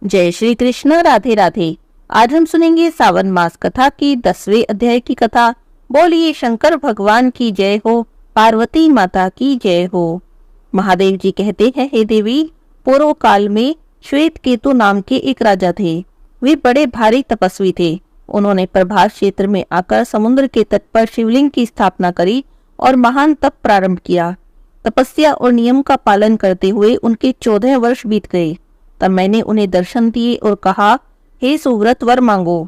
जय श्री कृष्ण। राधे राधे। आज हम सुनेंगे सावन मास कथा की 10वें अध्याय की कथा। बोलिए शंकर भगवान की जय हो, पार्वती माता की जय हो। महादेव जी कहते हैं, हे देवी, पूर्व काल में श्वेत केतु नाम के एक राजा थे। वे बड़े भारी तपस्वी थे। उन्होंने प्रभास क्षेत्र में आकर समुद्र के तट पर शिवलिंग की स्थापना करी और महान तप प्रारंभ किया। तपस्या और नियम का पालन करते हुए उनके 14 वर्ष बीत गए। तब मैंने उन्हें दर्शन दिए और कहा, हे सुव्रत, वर मांगो।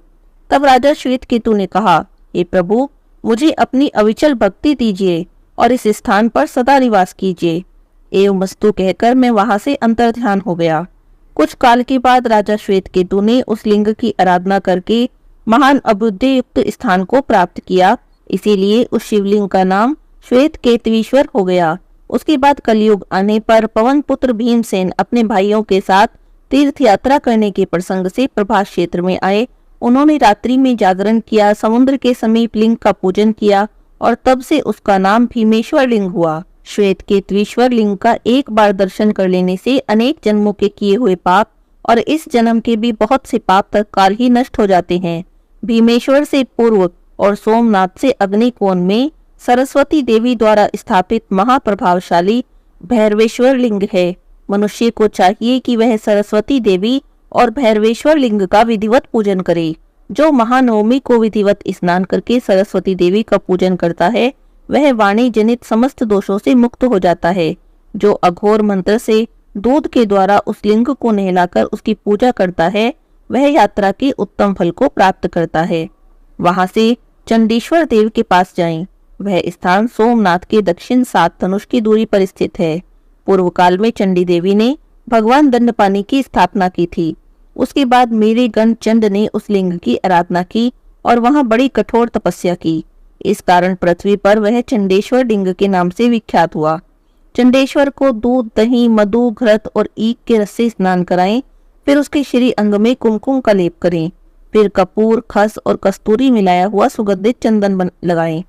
तब राजा श्वेत केतु ने कहा, हे प्रभु, मुझे अपनी अविचल भक्ति दीजिए और इस स्थान पर सदा निवास कीजिए। एवं मस्तु कहकर मैं वहां से अंतर्ध्यान हो गया। कुछ काल के बाद राजा श्वेत केतु ने उस लिंग की आराधना करके महान अभ्युदय युक्त स्थान को प्राप्त किया। इसीलिए उस शिवलिंग का नाम श्वेत केतवीश्वर हो गया। उसके बाद कलयुग आने पर पवन पुत्र भीमसेन अपने भाइयों के साथ तीर्थ यात्रा करने के प्रसंग से प्रभास क्षेत्र में आए। उन्होंने रात्रि में जागरण किया, समुद्र के समीप लिंग का पूजन किया और तब से उसका नाम भीमेश्वर लिंग हुआ। श्वेत केतवीश्वर लिंग का एक बार दर्शन कर लेने से अनेक जन्मों के किए हुए पाप और इस जन्म के भी बहुत से पाप तत्काल ही नष्ट हो जाते हैं। भीमेश्वर से पूर्व और सोमनाथ से अग्निकोण में सरस्वती देवी द्वारा स्थापित महाप्रभावशाली भैरवेश्वर लिंग है। मनुष्य को चाहिए कि वह सरस्वती देवी और भैरवेश्वर लिंग का विधिवत पूजन करे। जो महानवमी को विधिवत स्नान करके सरस्वती देवी का पूजन करता है, वह वाणी जनित समस्त दोषों से मुक्त हो जाता है। जो अघोर मंत्र से दूध के द्वारा उस लिंग को नहलाकर उसकी पूजा करता है, वह यात्रा के उत्तम फल को प्राप्त करता है। वहां से चंडीश्वर देव के पास जाएं। वह स्थान सोमनाथ के दक्षिण 7 धनुष की दूरी पर स्थित है। पूर्व काल में चंडी देवी ने भगवान दंडपानी की स्थापना की थी। उसके बाद मेरे गण चंड ने उस लिंग की आराधना की और वहां बड़ी कठोर तपस्या की। इस कारण पृथ्वी पर वह चंडेश्वर लिंग के नाम से विख्यात हुआ। चंडेश्वर को दूध, दही, मधु, घृत और ईख के रस से स्नान कराएं। फिर उसके श्री अंग में कुमकुम का लेप करें। फिर कपूर, खस और कस्तूरी मिलाया हुआ सुगंधित चंदन लगाएं।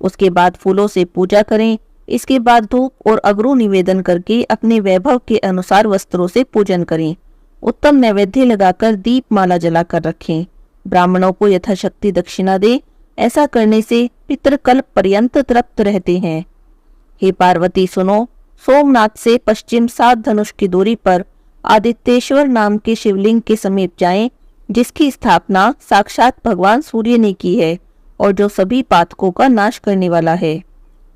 उसके बाद फूलों से पूजा करें। इसके बाद धूप और अगरू निवेदन करके अपने वैभव के अनुसार वस्त्रों से पूजन करें। उत्तम नैवेद्य लगाकर दीप माला जलाकर रखें। ब्राह्मणों को यथाशक्ति दक्षिणा दें। ऐसा करने से पितृकल्प पर्यंत तृप्त रहते हैं। हे पार्वती, सुनो। सोमनाथ से पश्चिम 7 धनुष की दूरी पर आदित्येश्वर नाम के शिवलिंग के समीप जाएं, जिसकी स्थापना साक्षात भगवान सूर्य ने की है और जो सभी पातकों का नाश करने वाला है।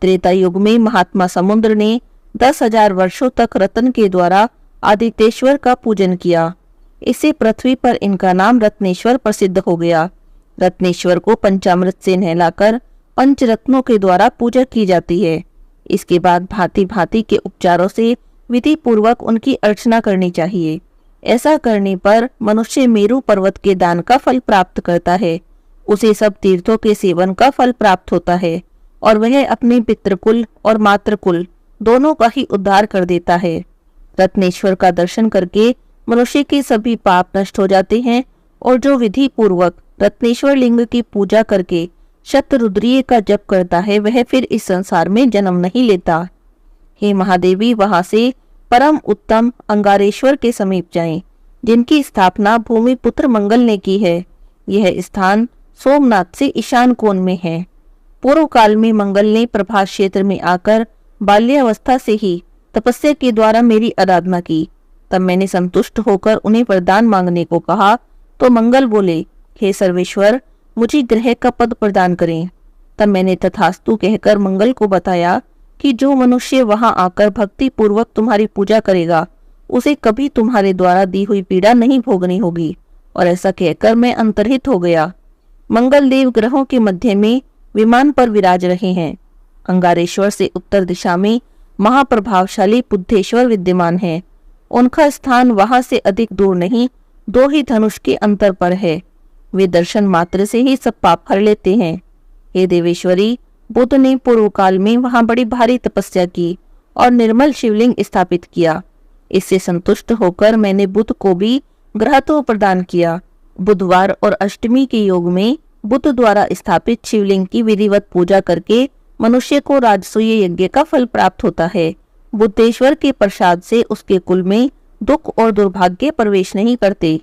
त्रेता युग में महात्मा समुद्र ने 10,000 वर्षों तक रत्न के द्वारा आदित्येश्वर का पूजन किया। इससे पृथ्वी पर इनका नाम रत्नेश्वर प्रसिद्ध हो गया। रत्नेश्वर को पंचामृत से नहलाकर पंचरत्नों के द्वारा पूजा की जाती है। इसके बाद भांति भांति के उपचारों से विधि पूर्वक उनकी अर्चना करनी चाहिए। ऐसा करने पर मनुष्य मेरु पर्वत के दान का फल प्राप्त करता है। उसे सब तीर्थों के सेवन का फल प्राप्त होता है और वह अपने पितृकुल और मातृकुल दोनों का ही उद्धार कर देता है। रत्नेश्वर का दर्शन करके मनुष्य के सभी पाप नष्ट हो जाते हैं और जो विधि पूर्वक रत्नेश्वर लिंग की पूजा करके शतरुद्रीय का जप करता है, वह फिर इस संसार में जन्म नहीं लेता। हे महादेवी, वहां से परम उत्तम अंगारेश्वर के समीप जाएं, जिनकी स्थापना भूमि पुत्र मंगल ने की है। यह स्थान सोमनाथ से ईशान कोण में है। पूर्व काल में मंगल ने प्रभास क्षेत्र में आकर बाल्यावस्था से ही तपस्या के द्वारा मेरी आराधना की। तब मैंने संतुष्ट होकर उन्हें वरदान मांगने को कहा तो मंगल बोले, हे सर्वेश्वर, मुझे ग्रह का पद प्रदान करें। तब मैंने तथास्तु कहकर मंगल को बताया कि जो मनुष्य वहां आकर भक्ति पूर्वक तुम्हारी पूजा करेगा, उसे कभी तुम्हारे द्वारा दी हुई पीड़ा नहीं भोगनी होगी। और ऐसा कहकर मैं अंतर्हित हो गया। मंगल देव ग्रहों के मध्य में विमान पर विराज रहे हैं। अंगारेश्वर से उत्तर दिशा में महाप्रभावशाली बुद्धेश्वर विद्यमान है। उनका स्थान वहां से अधिक दूर नहीं, 2 ही धनुष के अंतर पर है। वे दर्शन मात्र से ही सब पाप हर लेते हैं। हे देवेश्वरी, बुद्ध ने पूर्व काल में वहां बड़ी भारी तपस्या की और निर्मल शिवलिंग स्थापित किया। इससे संतुष्ट होकर मैंने बुद्ध को भी ग्रहत्व प्रदान किया। बुधवार और अष्टमी के योग में बुद्ध द्वारा स्थापित शिवलिंग की विधिवत पूजा करके मनुष्य को राजसूय यज्ञ का फल प्राप्त होता है। बुद्धेश्वर के प्रसाद से उसके कुल में दुख और दुर्भाग्य प्रवेश नहीं करते।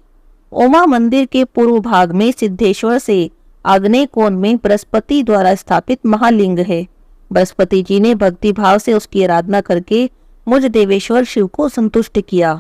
उमा मंदिर के पूर्व भाग में सिद्धेश्वर से आग्नेय कोण में बृहस्पति द्वारा स्थापित महालिंग है। बृहस्पति जी ने भक्ति भाव से उसकी आराधना करके मुझ देवेश्वर शिव को संतुष्ट किया।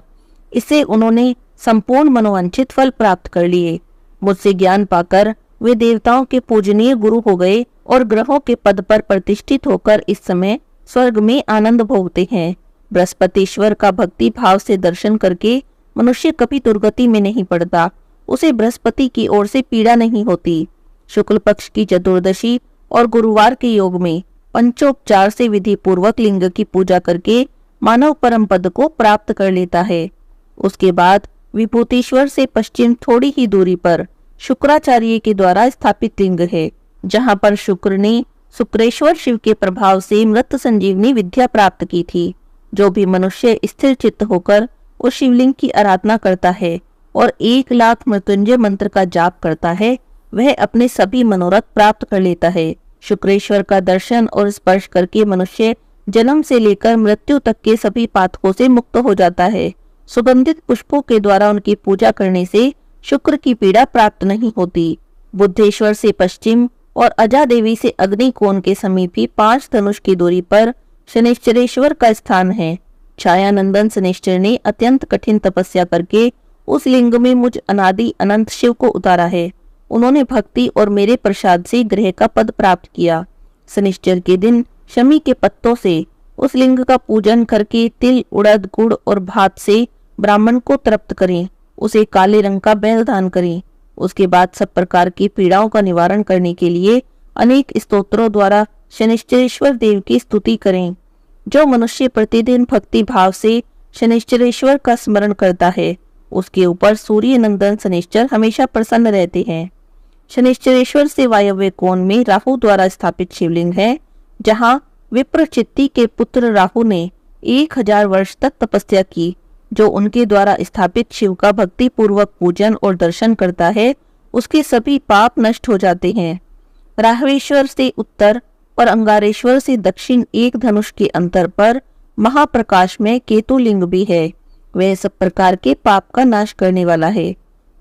इससे उन्होंने संपूर्ण मनोवांछित फल प्राप्त कर लिए। मुझसे ज्ञान पाकर वे देवताओं के पूजनीय गुरु हो गए और ग्रहों के पद पर प्रतिष्ठित होकर इस समय स्वर्ग में आनंद भोगते हैं। बृहस्पतिश्वर का भक्ति भाव से दर्शन करके मनुष्य कभी दुर्गति में नहीं पड़ता। उसे बृहस्पति की ओर से पीड़ा नहीं होती। शुक्ल पक्ष की चतुर्दशी और गुरुवार के योग में पंचोपचार से विधि पूर्वक लिंग की पूजा करके मानव परम पद को प्राप्त कर लेता है। उसके बाद विभूतिश्वर से पश्चिम थोड़ी ही दूरी पर शुक्राचार्य के द्वारा स्थापित लिंग है, जहां पर शुक्र ने शुक्रेश्वर शिव के प्रभाव से मृत संजीवनी विद्या प्राप्त की थी। जो भी मनुष्य स्थिर चित्त होकर उस शिवलिंग की आराधना करता है और 1,00,000 मृत्युंजय मंत्र का जाप करता है, वह अपने सभी मनोरथ प्राप्त कर लेता है। शुक्रेश्वर का दर्शन और स्पर्श करके मनुष्य जन्म से लेकर मृत्यु तक के सभी पातकों से मुक्त हो जाता है। सुगंधित पुष्पों के द्वारा उनकी पूजा करने से शुक्र की पीड़ा प्राप्त नहीं होती। बुद्धेश्वर से पश्चिम और अजा देवी से अग्नि कोण के समीप ही 5 धनुष की दूरी पर शनिश्चरेश्वर का स्थान है। छायानंदन शनिश्चर ने अत्यंत कठिन तपस्या करके उस लिंग में मुझ अनादि अनंत शिव को उतारा है। उन्होंने भक्ति और मेरे प्रसाद से ग्रह का पद प्राप्त किया। शनिश्चर के दिन शमी के पत्तों से उस लिंग का पूजन करके तिल, उड़द, गुड़ और भात से ब्राह्मण को तृप्त करें। उसे काले रंग का बैल दान करें। उसके बाद सब प्रकार की पीड़ाओं का निवारण करने के लिए अनेक स्तोत्रों द्वारा शनिश्चरेश्वर देव की स्तुति करें। जो मनुष्य प्रतिदिन भक्ति भाव से शनिश्चरेश्वर का स्मरण करता है, उसके ऊपर सूर्य नंदन शनिश्चर हमेशा प्रसन्न रहते हैं। शनिश्चरेश्वर से वायव्य कोण में राहु द्वारा स्थापित शिवलिंग है, जहां विप्रचित्ति के पुत्र राहु ने 1000 वर्ष तक तपस्या की। जो उनके द्वारा स्थापित शिव का भक्ति पूर्वक पूजन और दर्शन करता है, उसके सभी पाप नष्ट हो जाते हैं। राहवेश्वर से उत्तर और अंगारेश्वर से दक्षिण एक धनुष के अंतर पर महाप्रकाश में केतु लिंग भी है। वह सब प्रकार के पाप का नाश करने वाला है।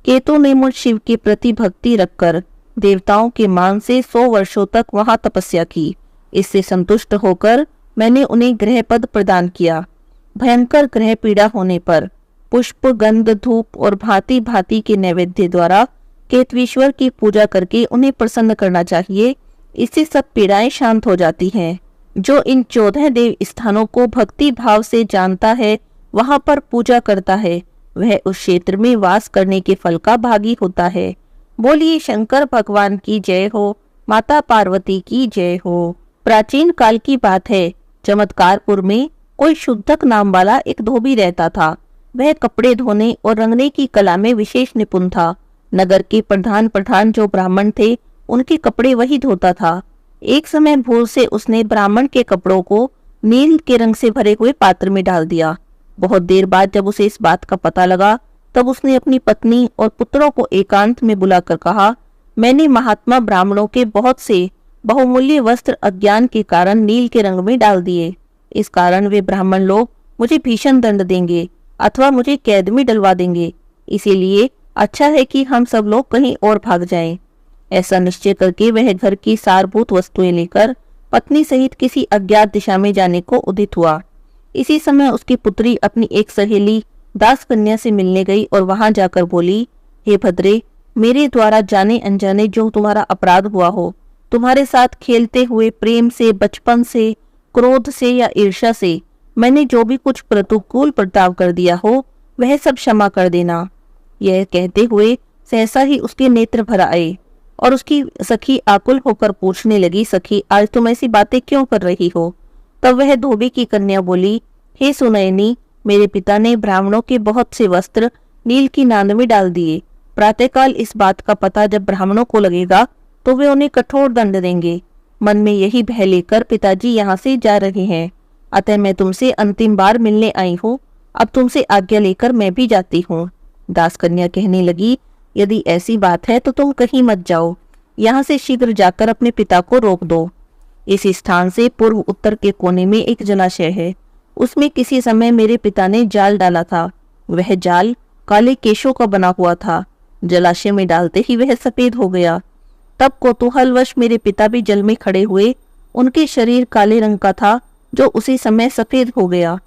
केतु ने मुझ शिव के प्रति भक्ति रखकर देवताओं के मान से 100 वर्षों तक वहां तपस्या की। इससे संतुष्ट होकर मैंने उन्हें ग्रह पद प्रदान किया। भयंकर ग्रह पीड़ा होने पर पुष्प, गंध, धूप और भांति भांति के नैवेद्य द्वारा केतवीश्वर की पूजा करके उन्हें प्रसन्न करना चाहिए। इससे सब पीड़ाएं शांत हो जाती हैं। जो इन 14 देव स्थानों को भक्ति भाव से जानता है, वहां पर पूजा करता है, वह उस क्षेत्र में वास करने के फल का भागी होता है। बोलिए शंकर भगवान की जय हो, माता पार्वती की जय हो। प्राचीन काल की बात है। चमत्कारपुर में कोई शुद्धक नाम वाला एक धोबी रहता था। वह कपड़े धोने और रंगने की कला में विशेष निपुण था। नगर के प्रधान पठान जो ब्राह्मण थे, उनके कपड़े वही धोता था। एक समय भूल से उसने ब्राह्मण के कपड़ों को नील के रंग से भरे हुए पात्र में डाल दिया। बहुत देर बाद जब उसे इस बात का पता लगा, तब उसने अपनी पत्नी और पुत्रों को एकांत में बुलाकर कहा, मैंने महात्मा ब्राह्मणों के बहुत से बहुमूल्य वस्त्र अज्ञान के कारण नील के रंग में डाल दिए। इस कारण वे ब्राह्मण लोग मुझे भीषण दंड देंगे अथवा मुझे कैद में डलवा देंगे। इसीलिए अच्छा है कि हम सब लोग कहीं और भाग जाएं। ऐसा निश्चय करके वह घर की सारभूत वस्तुएं लेकर पत्नी सहित किसी अज्ञात दिशा में जाने को उदित हुआ। इसी समय उसकी पुत्री अपनी एक सहेली दास कन्या से मिलने गई और वहां जाकर बोली, हे भद्रे, मेरे द्वारा जाने अनजाने जो तुम्हारा अपराध हुआ हो, तुम्हारे साथ खेलते हुए प्रेम से, बचपन से, क्रोध से या ईर्ष्या से मैंने जो भी कुछ प्रतिकूल बर्ताव कर दिया हो, वह सब क्षमा कर देना। यह कहते हुए सहसा ही उसके नेत्र भर आए और उसकी सखी आकुल होकर पूछने लगी, सखी, आज तुम ऐसी बातें क्यों कर रही हो? तब वह धोबी की कन्या बोली, हे सुनयनी, मेरे पिता ने ब्राह्मणों के बहुत से वस्त्र नील की नांद में डाल दिए। प्रातःकाल इस बात का पता जब ब्राह्मणों को लगेगा तो वे उन्हें कठोर दंड देंगे। मन में यही भय लेकर पिताजी यहाँ से जा रहे हैं। अतः मैं तुमसे अंतिम बार मिलने आई हूँ। अब तुमसे आज्ञा लेकर मैं भी जाती हूँ। दास कन्या कहने लगी, यदि ऐसी बात है तो तुम कहीं मत जाओ, यहाँ से शीघ्र जाकर अपने पिता को रोक दो। इस स्थान से पूर्व उत्तर के कोने में एक जलाशय है। उसमें किसी समय मेरे पिता ने जाल डाला था। वह जाल काले केशों का बना हुआ था। जलाशय में डालते ही वह सफेद हो गया। तब कौतूहलवश मेरे पिता भी जल में खड़े हुए। उनके शरीर काले रंग का था जो उसी समय सफेद हो गया।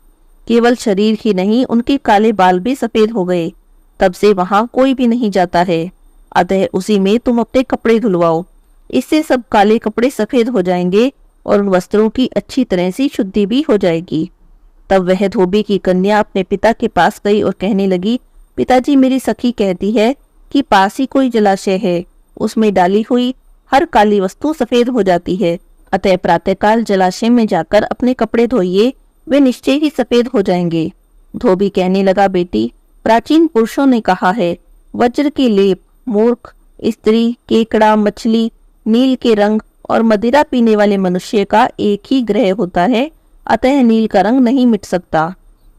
केवल शरीर ही नहीं, उनके काले बाल भी सफेद हो गए। तब से वहां कोई भी नहीं जाता है, अतः उसी में तुम अपने कपड़े धुलवाओ। इससे सब काले कपड़े सफेद हो जाएंगे और उन वस्त्रों की अच्छी तरह से शुद्धि भी हो जाएगी। तब वह धोबी की कन्या अपने पिता के पास गई और कहने लगी, पिताजी, मेरी सखी कहती है कि पास ही कोई जलाशय है, उसमें डाली हुई हर काली वस्तु सफेद हो जाती है, अतः प्रातःकाल जलाशय में जाकर अपने कपड़े धोइए, वे निश्चय ही सफेद हो जाएंगे। धोबी कहने लगा, बेटी, प्राचीन पुरुषों ने कहा है, वज्र के लेप, मूर्ख, स्त्री, केकड़ा, मछली, नील के रंग और मदिरा पीने वाले मनुष्य का एक ही ग्रह होता है, अतः नील का रंग नहीं मिट सकता।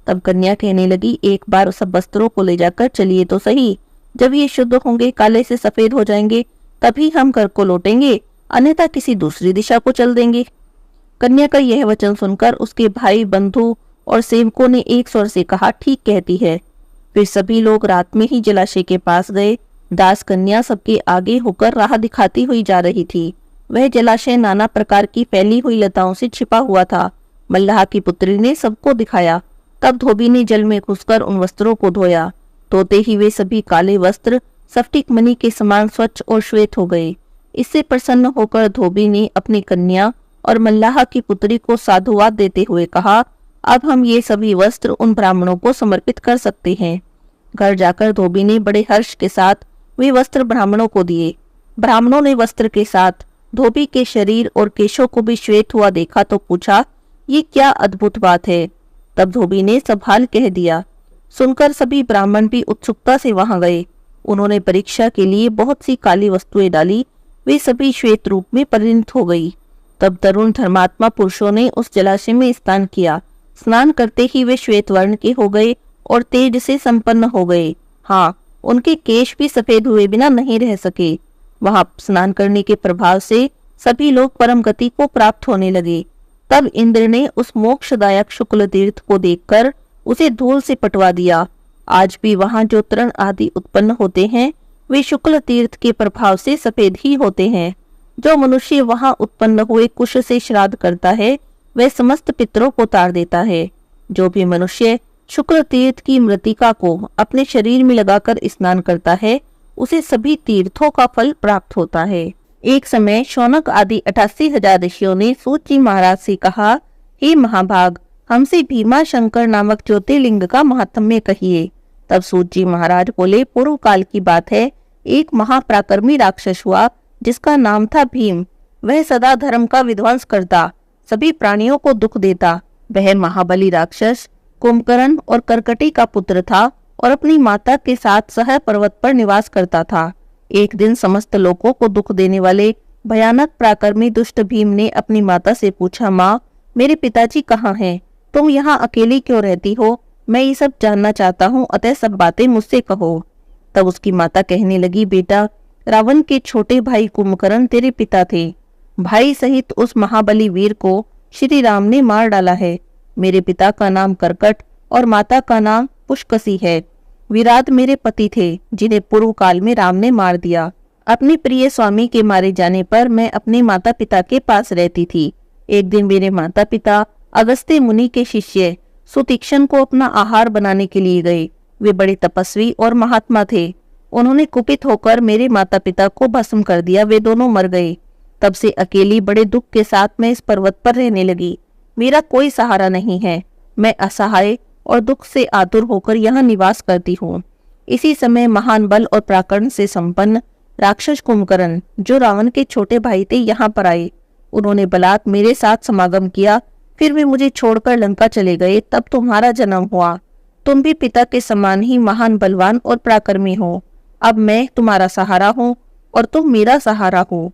तब कन्या कहने लगी, एक बार सब वस्त्रों को ले जाकर चलिए तो सही, जब ये शुद्ध होंगे, काले से सफेद हो जाएंगे, तभी हम घर को लौटेंगे, अन्यथा किसी दूसरी दिशा को चल देंगे। कन्या का यह वचन सुनकर उसके भाई, बंधु और सेवकों ने एक स्वर से कहा, ठीक कहती है। फिर सभी लोग रात में ही जलाशय के पास गए। दास कन्या सबके आगे होकर राह दिखाती हुई जा रही थी। वह जलाशय नाना प्रकार की फैली हुई लताओं से छिपा हुआ था। मल्लाह की पुत्री ने सबको दिखाया। तब धोबी ने जल में घुसकर उन वस्त्रों को धोया। धोते ही वे सभी काले वस्त्र स्फटिक मणि के समान स्वच्छ और श्वेत हो गए। इससे प्रसन्न होकर धोबी ने अपनी कन्या और मल्लाह की पुत्री को साधुवाद देते हुए कहा, अब हम ये सभी वस्त्र उन ब्राह्मणों को समर्पित कर सकते हैं। घर जाकर धोबी ने बड़े हर्ष के साथ वे वस्त्र ब्राह्मणों को दिए। ब्राह्मणों ने वस्त्र के साथ धोबी के शरीर और केशों को भी श्वेत हुआ देखा तो पूछा, ये क्या अद्भुत बात है। तब धोबी ने सब हाल कह दिया। सुनकर सभी ब्राह्मण भी उत्सुकता से वहां गए। उन्होंने परीक्षा के लिए बहुत सी काली वस्तुएं डाली, वे सभी श्वेत रूप में परिणत हो गई। तब तरुण धर्मात्मा पुरुषों ने उस जलाशय में स्नान किया। स्नान करते ही वे श्वेत वर्ण के हो गए और तेज से संपन्न हो गए। हाँ, उनके केश भी सफेद हुए बिना नहीं रह सके। वहां स्नान करने के प्रभाव से सभी लोग परम गति को प्राप्त होने लगे। तब इंद्र ने उस मोक्षदायक शुक्ल तीर्थ को देखकर उसे धूल से पटवा दिया। आज भी वहां जो तृण आदि उत्पन्न होते हैं, वे शुक्ल तीर्थ के प्रभाव से सफेद ही होते हैं। जो मनुष्य वहां उत्पन्न हुए कुश से श्राद्ध करता है, वह समस्त पितरों को तार देता है। जो भी मनुष्य शुक्ल तीर्थ की मृतिका को अपने शरीर में लगाकर स्नान करता है, उसे सभी तीर्थों का फल प्राप्त होता है। एक समय शौनक आदि 88,000 ऋषियों ने सूत जी महाराज से कहा, हे महाभाग, हमसे भीमा शंकर नामक ज्योतिर्लिंग का महात्म्य कहिए। तब सूत जी महाराज बोले, पूर्व काल की बात है, एक महापराक्रमी राक्षस हुआ जिसका नाम था भीम। वह सदा धर्म का विध्वंस करता, सभी प्राणियों को दुख देता। वह महाबली राक्षस कुंभकर्ण और करकटी का पुत्र था और अपनी माता के साथ सह पर्वत पर निवास करता था। एक दिन समस्त लोगों को दुख देने वाले भयानक पराक्रमी दुष्ट भीम ने अपनी माता से पूछा, माँ, मेरे पिताजी कहाँ हैं? तुम यहाँ अकेली क्यों रहती हो? मैं ये सब जानना चाहता हूँ, अतः सब बातें मुझसे कहो। तब उसकी माता कहने लगी, बेटा, रावण के छोटे भाई कुंभकर्ण तेरे पिता थे। भाई सहित उस महाबली वीर को श्री राम ने मार डाला है। मेरे पिता का नाम करकट और माता का नाम पुष्कसी है। विराट मेरे पति थे, जिन्हें पूर्व काल में राम ने मार दिया। अपने प्रिय स्वामी के मारे जाने पर मैं अपने माता पिता के पास रहती थी। एक दिन मेरे माता पिता अगस्त्य मुनि के शिष्य सुतीक्ष्ण को अपना आहार बनाने के लिए गए। वे बड़े तपस्वी और महात्मा थे। उन्होंने कुपित होकर मेरे माता पिता को भस्म कर दिया। वे दोनों मर गए। तब से अकेली बड़े दुख के साथ मैं इस पर्वत पर रहने लगी। मेरा कोई सहारा नहीं है। मैं असहाय और दुख से आतुर होकर यहाँ निवास करती हूँ। इसी समय महान बल और पराक्रम से संपन्न राक्षस कुंभकर्ण, जो रावण के छोटे भाई थे, यहाँ पर आए। उन्होंने बलात् मेरे साथ समागम किया। फिर वे मुझे छोड़कर लंका चले गए। तब तुम्हारा जन्म हुआ। तुम भी पिता के समान ही महान बलवान और पराक्रमी हो। अब मैं तुम्हारा सहारा हूँ और तुम मेरा सहारा हो।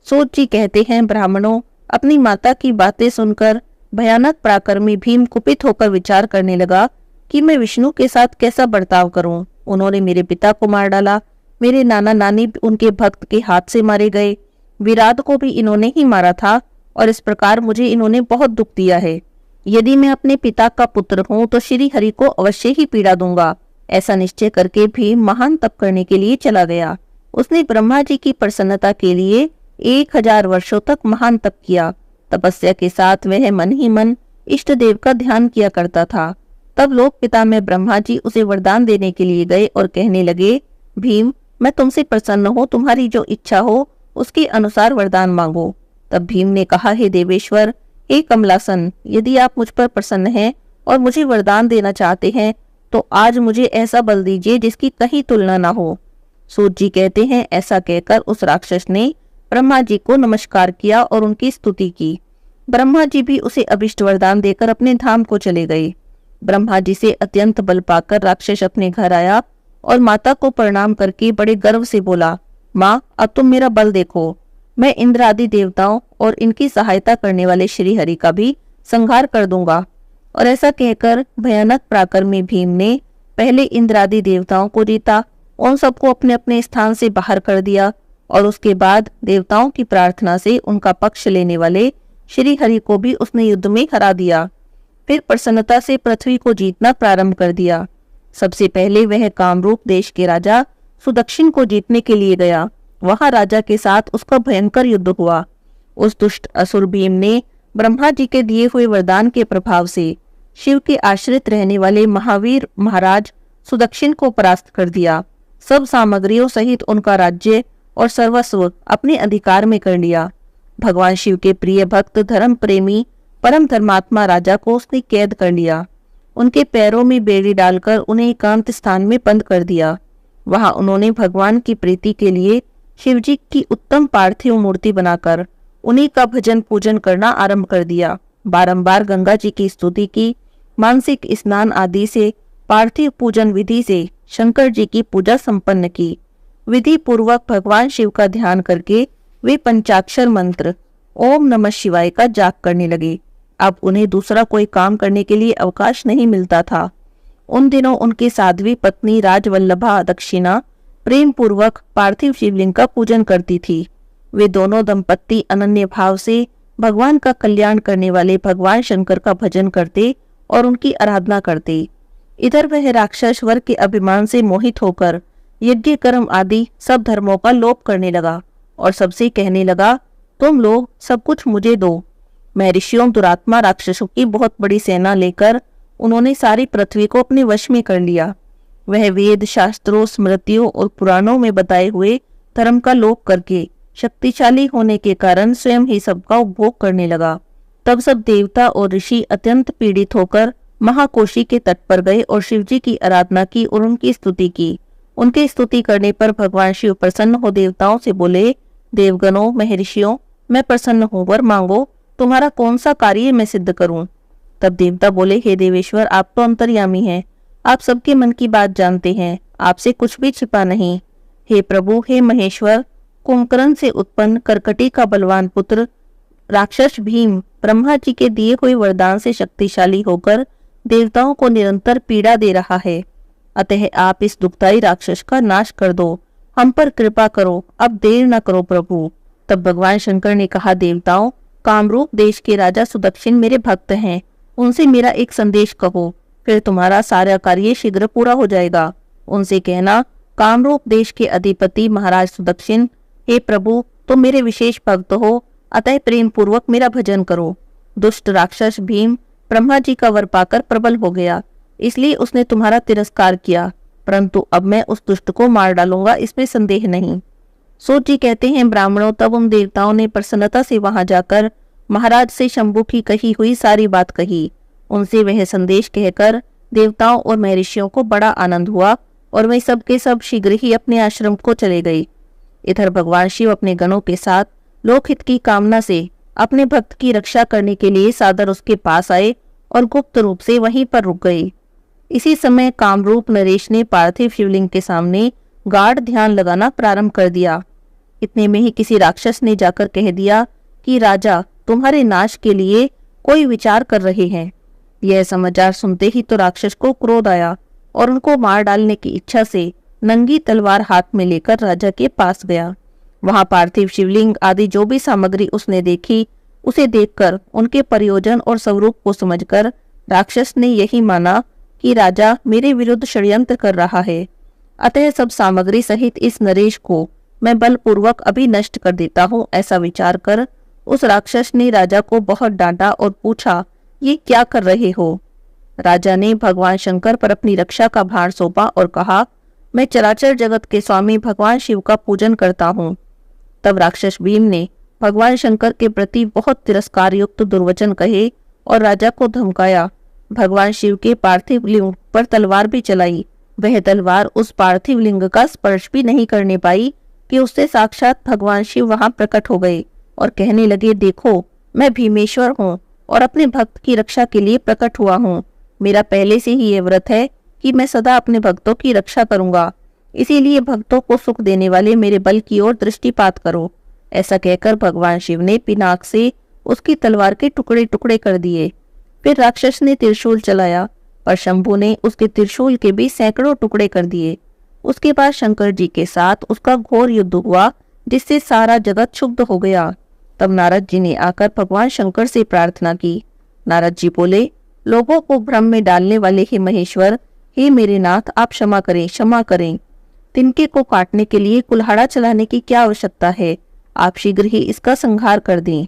सूत जी कहते हैं, ब्राह्मणों, अपनी माता की बातें सुनकर भयानक पराक्रमी भीम कुपित होकर विचार करने लगा कि मैं विष्णु के साथ कैसा बर्ताव करूं। उन्होंने मेरे पिता को मार डाला। मेरे नाना नानी उनके भक्त के हाथ से मारे गए। विराट को भी इन्होंने ही मारा था और इस प्रकार मुझे इन्होंने बहुत दुख दिया है। यदि मैं अपने पिता का पुत्र हूं तो श्री हरि को अवश्य ही पीड़ा दूंगा। ऐसा निश्चय करके भीम महान तप करने के लिए चला गया। उसने ब्रह्मा जी की प्रसन्नता के लिए 1000 वर्षों तक महान तप किया। तपस्या के साथ वह मन ही मन इष्ट देव का ध्यान किया करता था। तब लोक पिता में ब्रह्मा जी उसे वरदान देने के लिए गए और कहने लगे, भीम, मैं तुमसे प्रसन्न हूँ, तुम्हारी जो इच्छा हो उसके अनुसार वरदान मांगो। तब भीम ने कहा, हे देवेश्वर, हे कमलासन, यदि आप मुझ पर प्रसन्न हैं और मुझे वरदान देना चाहते हैं तो आज मुझे ऐसा बल दीजिए जिसकी कहीं तुलना ना हो। सूत जी कहते हैं, ऐसा कहकर उस राक्षस ने ब्रह्मा जी को नमस्कार किया और उनकी स्तुति की। ब्रह्मा जी भी उसे अभिष्ट वरदान देकर अपने धाम को चले गए। ब्रह्मा जी से अत्यंत बल पाकर राक्षस अपने घर आया और माता को प्रणाम करके बड़े गर्व से बोला, माँ, अब तुम मेरा बल देखो। मैं इंद्र आदि देवताओं और इनकी सहायता करने वाले श्री हरि का भी संहार कर दूंगा। और ऐसा कहकर भयानक पराक्रमी भीम ने पहले इंद्र आदि देवताओं को जीता, उन सबको अपने अपने स्थान से बाहर कर दिया और उसके बाद देवताओं की प्रार्थना से उनका पक्ष लेने वाले श्री हरि को भी उसने युद्ध में हरा दिया। फिर प्रसन्नता से पृथ्वी को जीतना प्रारंभ कर दिया। सबसे पहले वह कामरूप देश के राजा सुदक्षिण को जीतने के लिए गया। वहां राजा के साथ उसका भयंकर युद्ध हुआ। उस दुष्ट असुर भीम ने ब्रह्मा जी के दिए हुए वरदान के प्रभाव से शिव के आश्रित रहने वाले महावीर महाराज सुदक्षिण को परास्त कर दिया। सब सामग्रियों सहित उनका राज्य और सर्वस्व अपने अधिकार में कर लिया। भगवान शिव के प्रिय भक्त धर्म प्रेमी परम धर्मात्मा राजा को उसने कैद कर लिया। उनके पैरों में बेड़ी डालकर उन्हें एकांत स्थान में बंद कर दिया। वहां उन्होंने भगवान की प्रीति के लिए शिवजी की उत्तम पार्थिव मूर्ति बनाकर उन्हीं का भजन पूजन करना आरंभ कर दिया। बारंबार गंगा जी की स्तुति की, मानसिक स्नान आदि से पार्थिव पूजन विधि से शंकर जी की पूजा संपन्न की। विधि पूर्वक भगवान शिव का ध्यान करके वे पंचाक्षर मंत्र ओम नमः शिवाय का जाप करने लगे। अब उन्हें दूसरा कोई काम करने के लिए अवकाश नहीं मिलता था। उन दिनों उनकी साध्वी पत्नी राजवल्लभा दक्षिणा प्रेम पूर्वक पार्थिव शिवलिंग का पूजन करती थी। वे दोनों दंपत्ति अनन्य भाव से भगवान का कल्याण करने वाले भगवान शंकर का भजन करते और उनकी आराधना करते। इधर वह राक्षस वर के अभिमान से मोहित होकर यज्ञ कर्म आदि सब धर्मों का लोप करने लगा और सबसे कहने लगा, तुम लोग सब कुछ मुझे दो। महर्षियों दुरात्मा राक्षसों की बहुत बड़ी सेना लेकर उन्होंने सारी पृथ्वी को अपने वश में कर लिया। वह वेद शास्त्रों स्मृतियों और पुराणों में बताए हुए धर्म का लोप करके शक्तिशाली होने के कारण स्वयं ही सबका उपभोग करने लगा। तब सब देवता और ऋषि अत्यंत पीड़ित होकर महाकोशी के तट पर गए और शिवजी की आराधना की और उनकी स्तुति की। उनकी स्तुति करने पर भगवान शिव प्रसन्न हो देवताओं से बोले, देवगणों महर्षियों, मैं प्रसन्न हूँ, वर मांगो, तुम्हारा कौन सा कार्य मैं सिद्ध करूं। तब देवता बोले, हे देवेश्वर, आप तो अंतर्यामी हैं, आप सबके मन की बात जानते हैं, आपसे कुछ भी छिपा नहीं। हे प्रभु, हे महेश्वर, कुंभकर्ण से उत्पन्न करकटी का बलवान पुत्र राक्षस भीम ब्रह्मा जी के दिए हुए वरदान से शक्तिशाली होकर देवताओं को निरंतर पीड़ा दे रहा है। अतः आप इस दुखदाई राक्षस का नाश कर दो, हम पर कृपा करो, अब देर न करो प्रभु। तब भगवान शंकर ने कहा, देवताओं, कामरूप देश के राजा सुदक्षिण मेरे भक्त हैं, उनसे मेरा एक संदेश कहो, फिर तुम्हारा सारा कार्य शीघ्र पूरा हो जाएगा। उनसे कहना, कामरूप देश के अधिपति महाराज सुदक्षिण, हे प्रभु, तुम मेरे विशेष भक्त हो, अतः प्रेम पूर्वक मेरा भजन करो। दुष्ट राक्षस भीम ब्रह्मा जी का वर पाकर प्रबल हो गया, इसलिए उसने तुम्हारा तिरस्कार किया, परंतु अब मैं उस दुष्ट को मार डालूंगा, इसमें संदेह नहीं। सूत जी कहते हैं, ब्राह्मणों, तब उन देवताओं ने प्रसन्नता से वहां जाकर महाराज से शंभु की कही हुई सारी बात कही। उनसे वह संदेश कहकर देवताओं और महर्षियों को बड़ा आनंद हुआ और वे सब के सब शीघ्र ही अपने आश्रम को चले गए। इधर भगवान शिव अपने गणों के साथ लोकहित की कामना से अपने भक्त की रक्षा करने के लिए सादर उसके पास आए और गुप्त रूप से वहीं पर रुक गए। इसी समय कामरूप नरेश ने पार्थिव शिवलिंग के सामने गाढ़ ध्यान लगाना प्रारंभ कर दिया। इतने में ही किसी राक्षस ने जाकर कह दिया कि राजा तुम्हारे नाश के लिए कोई विचार कर रहे हैं। यह समाचार सुनते ही तो राक्षस को क्रोध आया और उनको मार डालने की इच्छा से नंगी तलवार हाथ में लेकर राजा के पास गया। वहां पार्थिव शिवलिंग आदि जो भी सामग्री उसने देखी, उसे देखकर उनके प्रयोजन और स्वरूप को समझकर राक्षस ने यही माना कि कि राजा मेरे विरुद्ध षड्यंत्र कर रहा है, अतः सब सामग्री सहित इस नरेश को मैं बलपूर्वक अभी नष्ट कर देता हूँ। ऐसा विचार कर उस राक्षस ने राजा को बहुत डांटा और पूछा, ये क्या कर रहे हो? राजा ने भगवान शंकर पर अपनी रक्षा का भार सौंपा और कहा, मैं चराचर जगत के स्वामी भगवान शिव का पूजन करता हूँ। तब राक्षस भीम ने भगवान शंकर के प्रति बहुत तिरस्कार युक्त दुर्वचन कहे और राजा को धमकाया। भगवान शिव के पार्थिव लिंग पर तलवार भी चलाई। वह तलवार उस पार्थिव लिंग का स्पर्श भी नहीं करने पाई कि उससे साक्षात भगवान शिव वहां प्रकट हो गए और कहने लगे, देखो मैं भीमेश्वर हूँ और अपने भक्त की रक्षा के लिए प्रकट हुआ हूँ। मेरा पहले से ही ये व्रत है कि मैं सदा अपने भक्तों की रक्षा करूंगा, इसीलिए भक्तों को सुख देने वाले मेरे बल की ओर दृष्टिपात करो। ऐसा कहकर भगवान शिव ने पिनाक से उसकी तलवार के टुकड़े टुकड़े कर दिए। फिर राक्षस ने त्रिशूल चलाया, पर शंभु ने उसके त्रिशूल के भी सैकड़ों टुकड़े कर दिए। उसके बाद शंकर जी के साथ उसका घोर युद्ध हुआ, जिससे सारा जगत क्षुब्ध हो गया। तब नारद जी ने आकर भगवान शंकर से प्रार्थना की। नारद जी बोले, लोगों को भ्रम में डालने वाले हे महेश्वर, हे मेरे नाथ, आप क्षमा करें, क्षमा करें। तिनके को काटने के लिए कुल्हाड़ा चलाने की क्या आवश्यकता है? आप शीघ्र ही इसका संहार कर दें।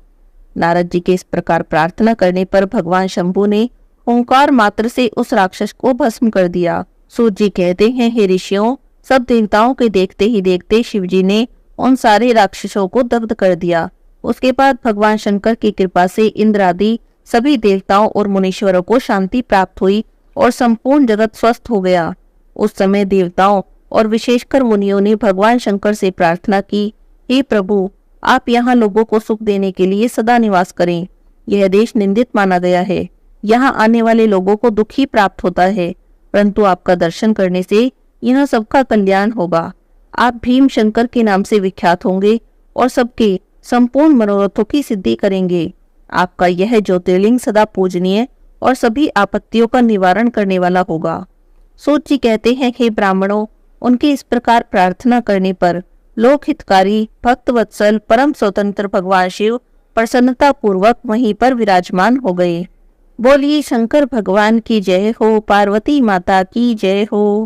नारद जी के इस प्रकार प्रार्थना करने पर भगवान शंभु ने ओंकार मात्र से उस राक्षस को भस्म कर दिया। सूत जी कहते हैं, हे ऋषियों, सब देवताओं के देखते ही देखते शिव जी ने उन सारे राक्षसों को दग्ध कर दिया। उसके बाद भगवान शंकर की कृपा से इंद्र आदि सभी देवताओं और मुनीश्वरों को शांति प्राप्त हुई और संपूर्ण जगत स्वस्थ हो गया। उस समय देवताओं और विशेषकर मुनियों ने भगवान शंकर से प्रार्थना की, हे प्रभु, आप यहाँ लोगों को सुख देने के लिए सदा निवास करें। यह देश निंदित माना गया है, यहाँ आने वाले लोगों को दुख ही प्राप्त होता है, परंतु आपका दर्शन करने से यह सबका कल्याण होगा। आप भीम शंकर के नाम से विख्यात होंगे और सबके संपूर्ण मनोरथों की सिद्धि करेंगे। आपका यह ज्योतिर्लिंग सदा पूजनीय और सभी आपत्तियों का निवारण करने वाला होगा। सूत जी कहते हैं, हे ब्राह्मणों, उनके इस प्रकार प्रार्थना करने पर लोक हितकारी, भक्त वत्सल, परम स्वतंत्र भगवान शिव प्रसन्नता पूर्वक वहीं पर विराजमान हो गए। बोलिए शंकर भगवान की जय हो, पार्वती माता की जय हो।